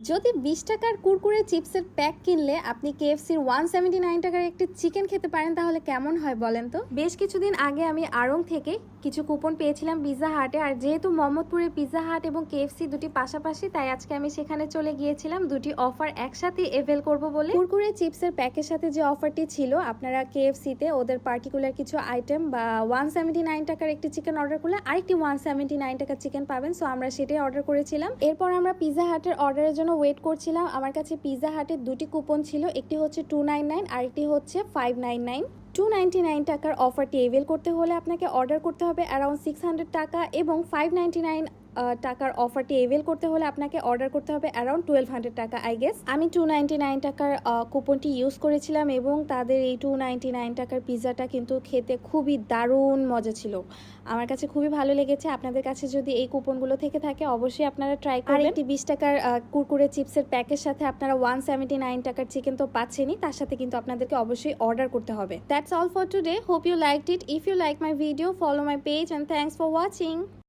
যদি 20 টাকার কুরকুরে চিপসের প্যাক কিনলে আপনি কেএফসির 179 টাকার একটি চিকেন খেতে পারেন তাহলে কেমন হয় বলেন তো। বেশ কিছুদিন আগে আমি আড়ং থেকে কিছু কুপন পেয়েছিলাম পিৎজা হাটে, আর যেহেতু মোহাম্মদপুরে পিৎজা হাট এবং কেএফসি দুটি পাশাপাশি, তাই আজকে আমি সেখানে চলে গিয়েছিলাম দুটি অফার একসাথে এভেল করব বলে। কুরকুরে চিপসের প্যাকের সাথে যে অফারটি ছিল, আপনারা কেএফসিতে ওদের পার্টিকুলার কিছু আইটেম বা 179 টাকার একটি চিকেন অর্ডার করলে আরেকটি 179 টাকার চিকেন পাবেন। সো আমরা সেটাই অর্ডার করেছিলাম। এরপর আমরা পিৎজা হাটের অর্ডারের জন্য ওয়েট করছিলাম। আমার কাছে পিৎজা হাটের দুটি কুপন ছিল, একটি হচ্ছে 299 আর একটি হচ্ছে 599। 299 টাকার অফারটি এভেল করতে হলে আপনাকে অর্ডার করতে হবে অ্যারাউন্ড 600 টাকা, এবং 599 টাকার অফারটি এভেল করতে হলে আপনাকে অর্ডার করতে হবে অ্যারাউন্ড 1200 টাকা আই গেস। আমি 299 টাকার কুপনটি ইউজ করেছিলাম এবং তাদের এই 299 টাকার পিৎজাটা কিন্তু খেতে খুবই দারুণ মজা ছিল। আমার কাছে খুবই ভালো লেগেছে। আপনাদের কাছে যদি এই কুপনগুলো থেকে থাকে অবশ্যই আপনারা ট্রাই করবেন। একটি 20 টাকার কুরকুরে চিপসের প্যাকের সাথে আপনারা 179 টাকার চিকেন তো পাচ্ছেনই, তার সাথে কিন্তু আপনাদেরকে অবশ্যই অর্ডার করতে হবে। That's all for today. Hope you liked it. If you like my video, follow my page and thanks for watching.